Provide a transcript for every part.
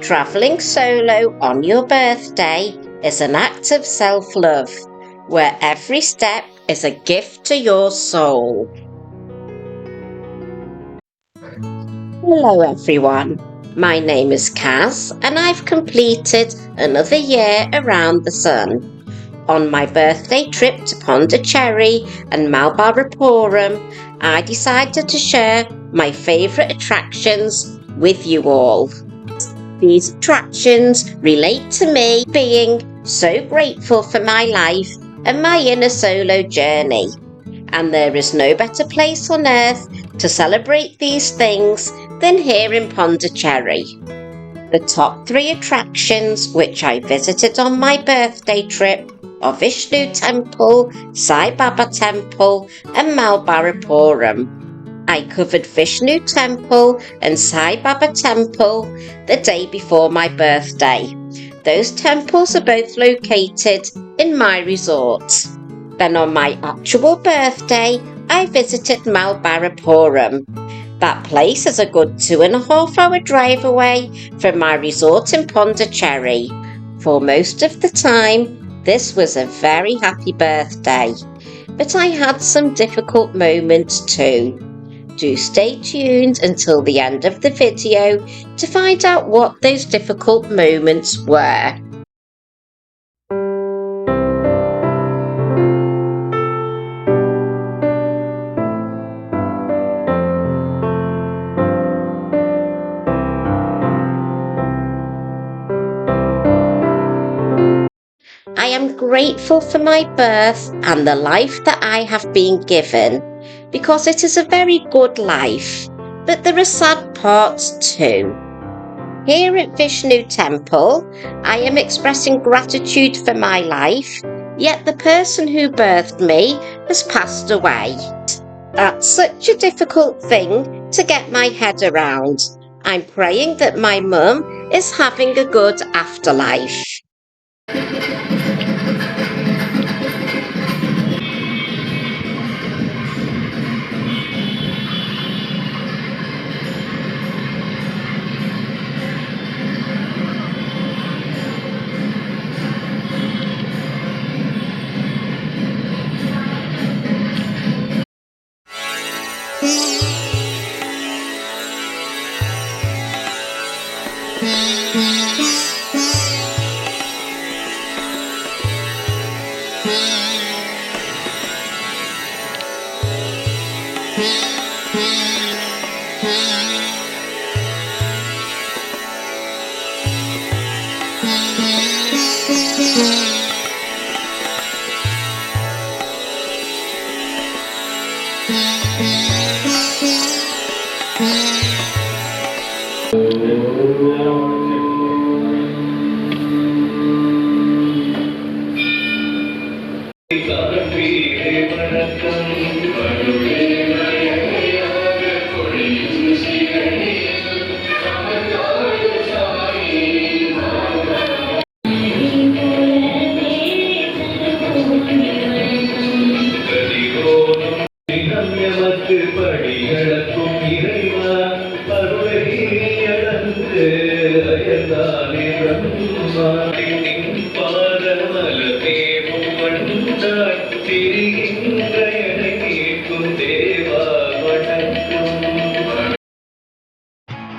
Travelling solo on your birthday is an act of self-love, where every step is a gift to your soul. Hello everyone, my name is Kaz and I've completed another year around the sun. On my birthday trip to Pondicherry and Mahabalipuram, I decided to share my favourite attractions with you all. These attractions relate to me being so grateful for my life and my inner solo journey. And there is no better place on earth to celebrate these things than here in Pondicherry. The top 3 attractions which I visited on my birthday trip are Vishnu Temple, Sai Baba Temple and Mahabalipuram. I covered Vishnu Temple and Sai Baba Temple the day before my birthday. Those temples are both located in my resort. Then on my actual birthday, I visited Mahabalipuram. That place is a good 2.5-hour drive away from my resort in Pondicherry. For most of the time, this was a very happy birthday, but I had some difficult moments too. Do stay tuned until the end of the video to find out what those difficult moments were. I am grateful for my birth and the life that I have been given, because it is a very good life, but there are sad parts too. Here at Vishnu Temple, I am expressing gratitude for my life, yet the person who birthed me has passed away. That's such a difficult thing to get my head around. I'm praying that my mum is having a good afterlife.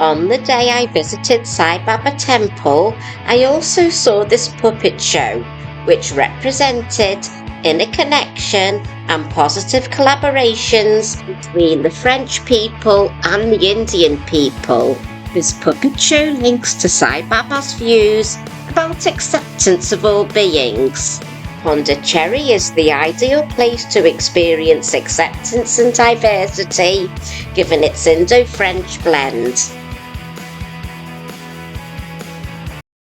On the day I visited Sai Baba Temple, I also saw this puppet show, which represented inner connection and positive collaborations between the French people and the Indian people. This puppet show links to Sai Baba's views about acceptance of all beings. Pondicherry is the ideal place to experience acceptance and diversity, given its Indo-French blend.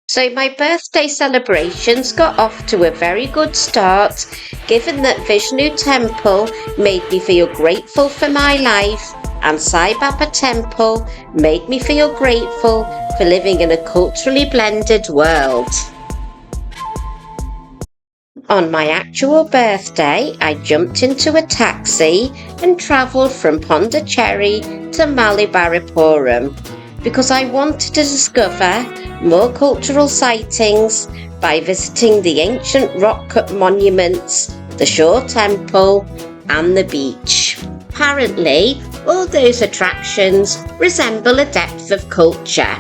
So my birthday celebrations got off to a very good start, given that Vishnu Temple made me feel grateful for my life and Sai Baba Temple made me feel grateful for living in a culturally blended world. On my actual birthday, I jumped into a taxi and travelled from Pondicherry to Mahabalipuram. because I wanted to discover more cultural sightings by visiting the ancient rock-cut monuments, the Vishnu Temple and the beach. Apparently, all those attractions resemble a depth of culture.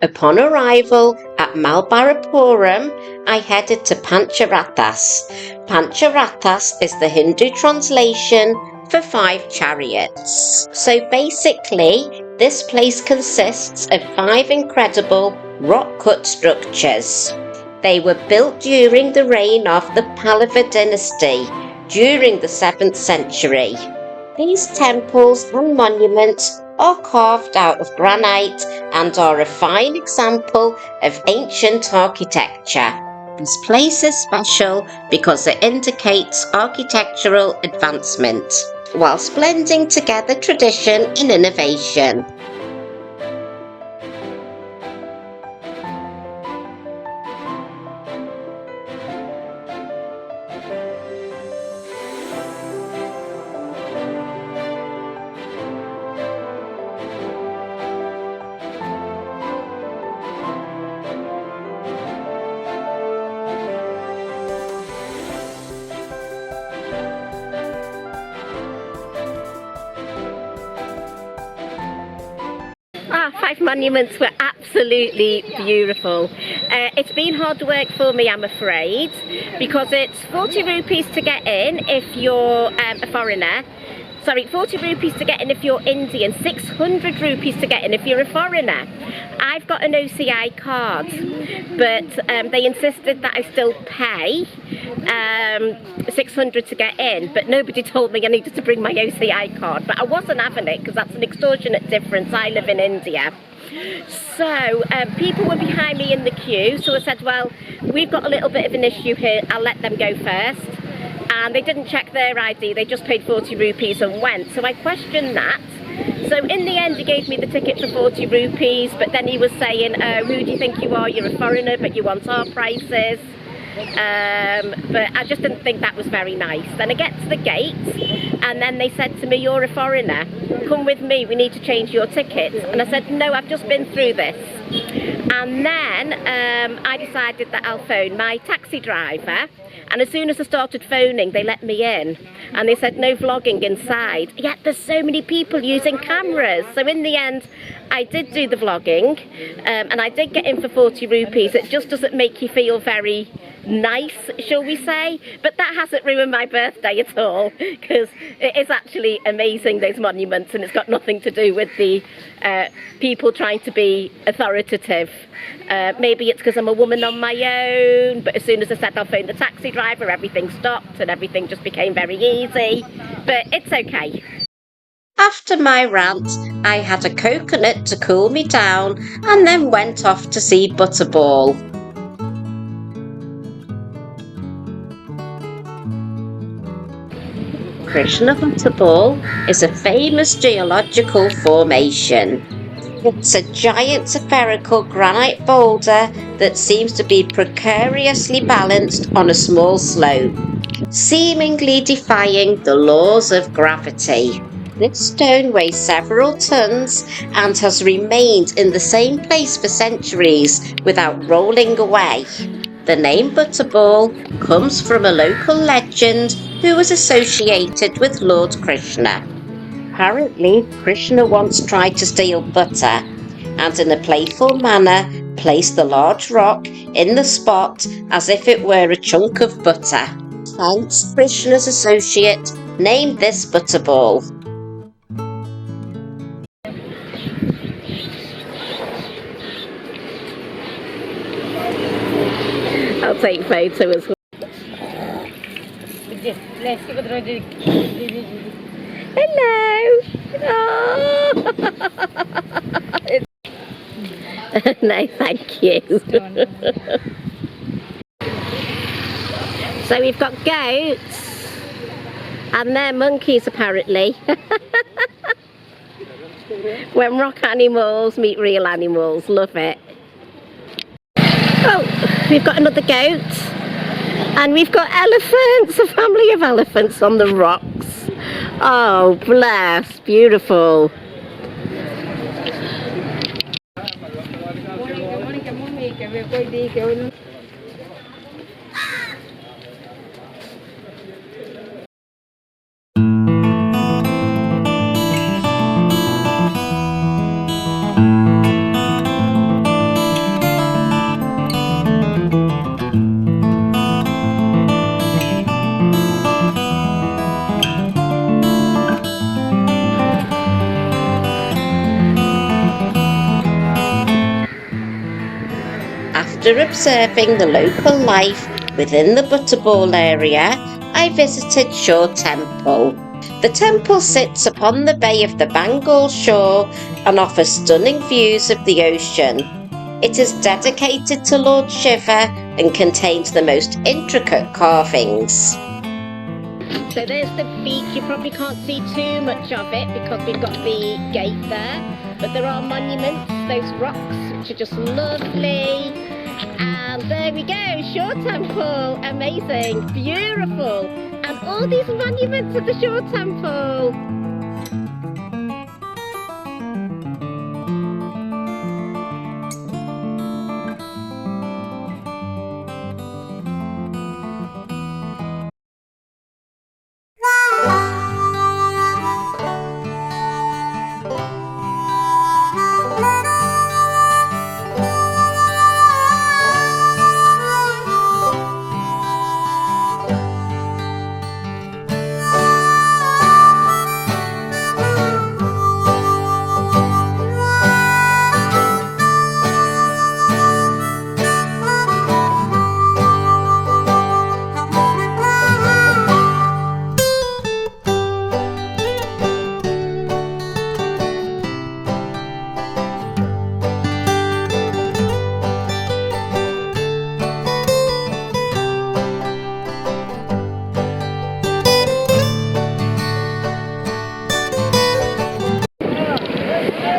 Upon arrival at Mahabalipuram, I headed to Pancharathas. Pancharathas is the Hindu translation for 5 chariots. So basically, this place consists of 5 incredible rock-cut structures. They were built during the reign of the Pallava dynasty during the 7th century. These temples and monuments are carved out of granite and are a fine example of ancient architecture. This place is special because it indicates architectural advancement, whilst blending together tradition and innovation. Our 5 monuments were absolutely beautiful. It's been hard work for me, I'm afraid, because it's 40 rupees to get in if you're a foreigner. Sorry, 40 rupees to get in if you're Indian, 600 rupees to get in if you're a foreigner. I've got an OCI card, but they insisted that I still pay 600 to get in, but nobody told me I needed to bring my OCI card. But I wasn't having it because that's an extortionate difference. I live in India. So people were behind me in the queue, so I said, well, we've got a little bit of an issue here, I'll let them go first. And they didn't check their ID, they just paid 40 rupees and went. So I questioned that. So in the end he gave me the ticket for 40 rupees, but then he was saying, who do you think you are? You're a foreigner, but you want our prices. But I just didn't think that was very nice. Then I get to the gate, and then they said to me, you're a foreigner, come with me, we need to change your ticket. And I said, no, I've just been through this. And then I decided that I'll phone my taxi driver. And as soon as I started phoning, they let me in. And they said, no vlogging inside. Yet there's so many people using cameras. So in the end, I did do the vlogging. And I did get in for 40 rupees. It just doesn't make you feel very nice, shall we say. But that hasn't ruined my birthday at all. Because it is actually amazing, those monuments. And it's got nothing to do with the people trying to be authoritative. Maybe it's because I'm a woman on my own, but as soon as I said I'll phone the taxi driver, everything stopped and everything just became very easy. But it's okay. After my rant, I had a coconut to cool me down and then went off to see Butterball. Krishna Butterball is a famous geological formation. It's a giant spherical granite boulder that seems to be precariously balanced on a small slope, seemingly defying the laws of gravity. This stone weighs several tons and has remained in the same place for centuries without rolling away. The name Butterball comes from a local legend who was associated with Lord Krishna. Apparently, Krishna once tried to steal butter and in a playful manner placed the large rock in the spot as if it were a chunk of butter. Hence, Krishna's associate named this Butterball. I'll take photo as well. Hello. Oh. No, thank you. So we've got goats And they're monkeys apparently. When rock animals meet real animals, love it. Oh, we've got another goat. And we've got elephants, a family of elephants on the rocks. Oh, bless, beautiful. After observing the local life within the Butterball area, I visited Vishnu Temple. The temple sits upon the bay of the Bengal shore and offers stunning views of the ocean. It is dedicated to Lord Shiva and contains the most intricate carvings. So there's the beach. You probably can't see too much of it because we've got the gate there, but there are monuments, those rocks, which are just lovely. And there we go, Shore Temple, amazing, beautiful, and all these monuments at the Shore Temple.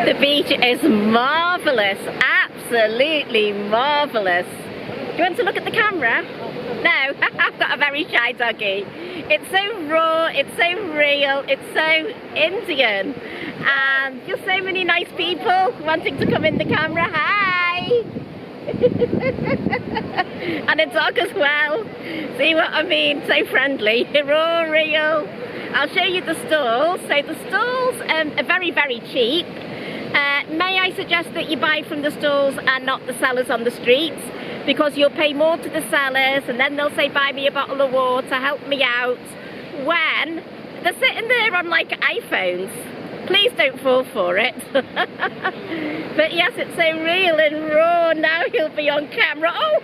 The beach is marvellous, absolutely marvellous. Do you want to look at the camera? No, I've got a very shy doggy. It's so raw, it's so real, it's so Indian. And just so many nice people wanting to come in the camera. Hi! And a dog as well. See what I mean? So friendly, raw, real. I'll show you the stalls. So the stalls are very, very cheap. May I suggest that you buy from the stalls and not the sellers on the streets, because you'll pay more to the sellers and then they'll say buy me a bottle of water, help me out, when they're sitting there on like iPhones. Please don't fall for it. But yes, it's so real and raw. Now he'll be on camera. Oh!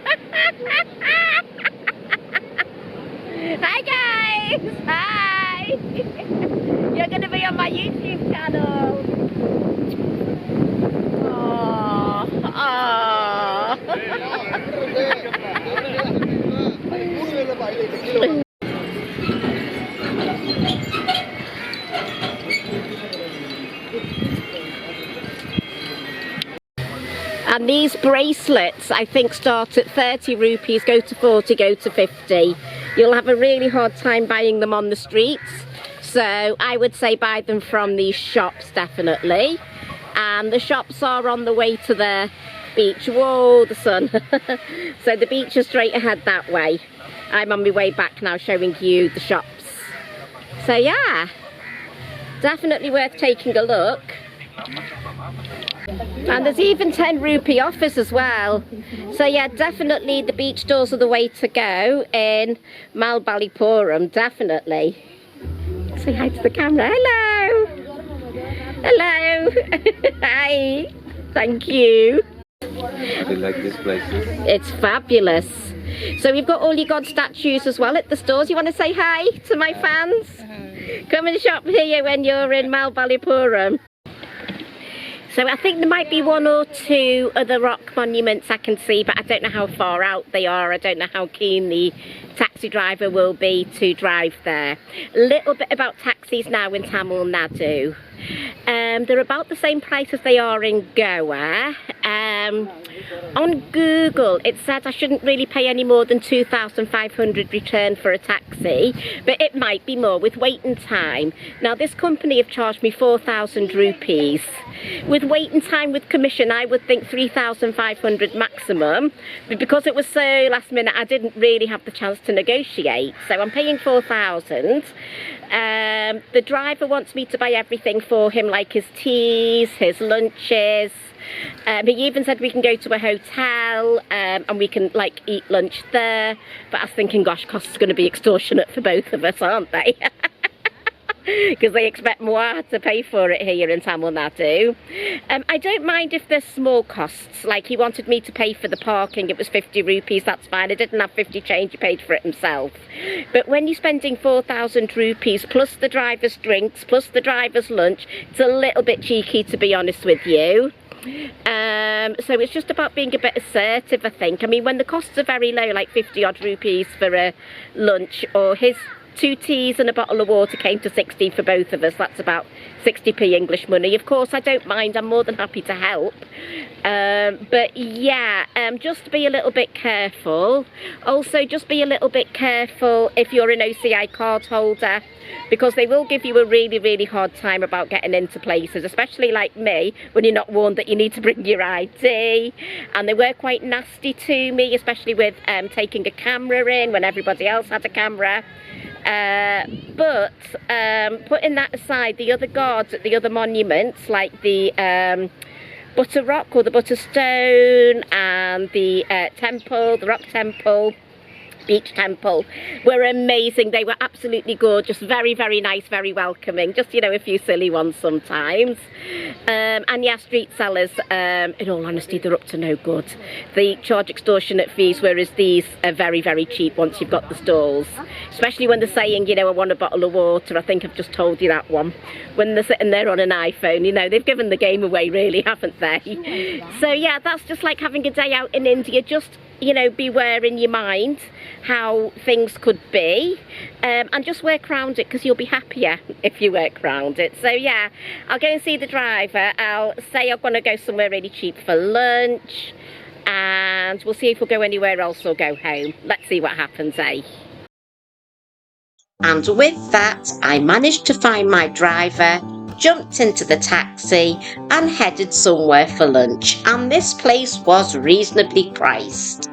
Hi guys! Hi! You're going to be on my YouTube channel. And these bracelets I think start at 30 rupees, go to 40, go to 50. You'll have a really hard time buying them on the streets, so I would say buy them from these shops definitely. And the shops are on the way to the beach. Whoa, the sun. So the beach is straight ahead that way. I'm on my way back now showing you the shops. So yeah, definitely worth taking a look. And there's even 10 rupee offers as well. So yeah, definitely the beach stores are the way to go in Mahabalipuram, definitely. Say hi to the camera. Hello. Hello. Hi. Thank you. I like this place. It's fabulous. So we've got all your God statues as well at the stores. You want to say hi to my fans? Come and shop here when you're in Mahabalipuram. So I think there might be one or two other rock monuments I can see, but I don't know how far out they are. I don't know how keen the taxi driver will be to drive there. A little bit about taxis now in Tamil Nadu. They're about the same price as they are in Goa. On Google it said I shouldn't really pay any more than 2,500 return for a taxi, but it might be more with waiting time. Now this company have charged me 4,000 rupees. With waiting time with commission I would think 3,500 maximum, but because it was so last minute I didn't really have the chance to negotiate, so I'm paying 4,000. The driver wants me to buy everything for him, like his teas, his lunches. He even said we can go to a hotel and we can like eat lunch there, but I was thinking, gosh, costs are going to be extortionate for both of us, aren't they? Because they expect more to pay for it here in Tamil Nadu. I don't mind if there's small costs, like he wanted me to pay for the parking, it was 50 rupees, that's fine. I didn't have 50 change, he paid for it himself. But when you're spending 4,000 rupees plus the driver's drinks, plus the driver's lunch, it's a little bit cheeky, to be honest with you. So it's just about being a bit assertive, I think. I mean, when the costs are very low, like 50 odd rupees for a lunch, or his 2 teas and a bottle of water came to 60 for both of us, that's about 60p English money. Of course I don't mind, I'm more than happy to help, but yeah, just be a little bit careful. Also just be a little bit careful if you're an OCI card holder, because they will give you a really hard time about getting into places, especially like me, when you're not warned that you need to bring your ID. And they were quite nasty to me, especially with taking a camera in when everybody else had a camera. But putting that aside, the other guards at the other monuments, like the Butter Rock or the Butter Stone and the temple, the Rock Temple, Beach Temple, were amazing. They were absolutely gorgeous, very nice, very welcoming, just, you know, a few silly ones sometimes. And yeah, street sellers, in all honesty, they're up to no good. They charge extortionate fees, whereas these are very cheap once you've got the stalls, especially when they're saying, you know, I want a bottle of water. I think I've just told you that one. When they're sitting there on an iPhone, you know, they've given the game away really, haven't they? So yeah, that's just like having a day out in India. Just, you know, beware in your mind how things could be, and just work around it, because you'll be happier if you work around it. So yeah, I'll go and see the driver. I'll say I'm going to go somewhere really cheap for lunch, and we'll see if we'll go anywhere else or go home. Let's see what happens, eh? And with that, I managed to find my driver, jumped into the taxi and headed somewhere for lunch, and this place was reasonably priced.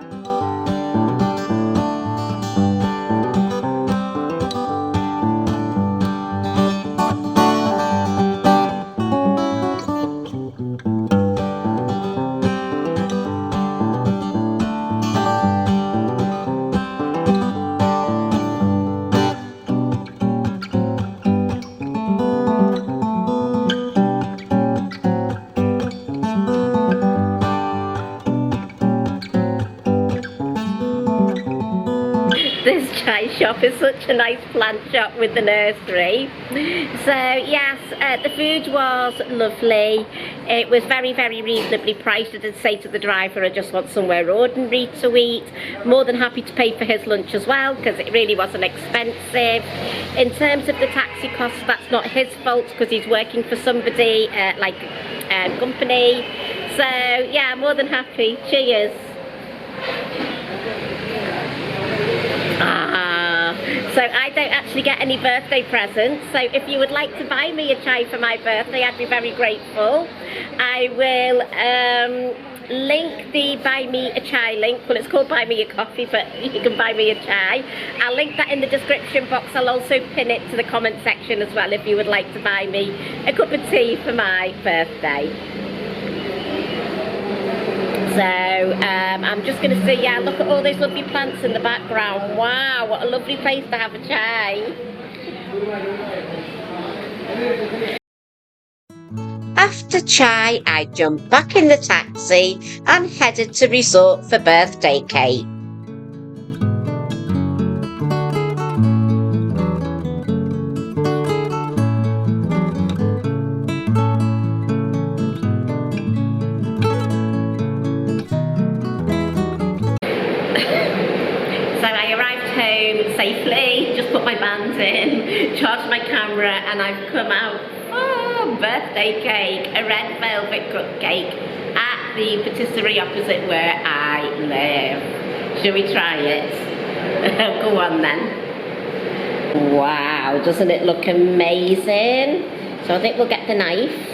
This chai shop is such a nice plant shop with the nursery. So yes, the food was lovely. It was very reasonably priced. I did say to the driver I just want somewhere ordinary to eat. More than happy to pay for his lunch as well, because it really wasn't expensive. In terms of the taxi costs, that's not his fault, because he's working for somebody like company. So yeah, more than happy. Cheers. So I don't actually get any birthday presents, so if you would like to buy me a chai for my birthday, I'd be very grateful. I will link the buy me a chai link. Well, it's called buy me a coffee, but you can buy me a chai. I'll link that in the description box. I'll also pin it to the comment section as well if you would like to buy me a cup of tea for my birthday. So I'm just going to see, yeah, look at all those lovely plants in the background. Wow, what a lovely place to have a chai. After chai, I jumped back in the taxi and headed to resort for birthday cake. home safely, just put my bands in, charged my camera, and I've come out for birthday cake, a red velvet cupcake at the patisserie opposite where I live. Shall we try it? Go on then. Wow, doesn't it look amazing? So I think we'll get the knife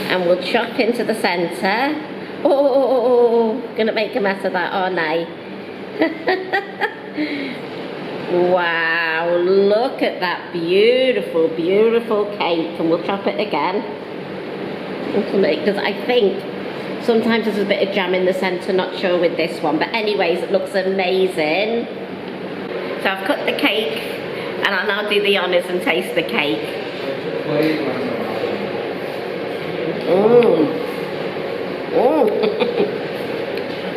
and we'll chop into the centre. Oh, gonna make a mess of that, aren't I? Wow, look at that beautiful, beautiful cake. And we'll chop it again. Because I think sometimes there's a bit of jam in the centre, not sure with this one. But anyways, it looks amazing. So I've cut the cake and I'll now do the honours and taste the cake.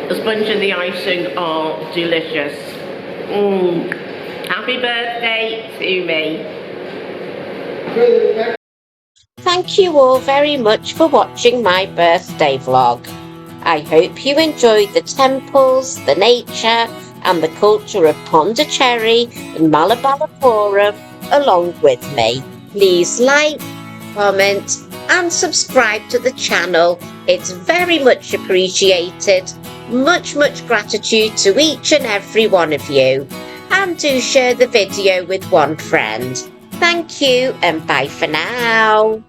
The sponge and the icing are delicious. Happy birthday to me. Thank you all very much for watching my birthday vlog. I hope you enjoyed the temples, the nature and the culture of Pondicherry and Mahabalipuram along with me. Please like, comment and subscribe to the channel. It's very much appreciated. Much gratitude to each and every one of you. And do share the video with one friend. Thank you and bye for now.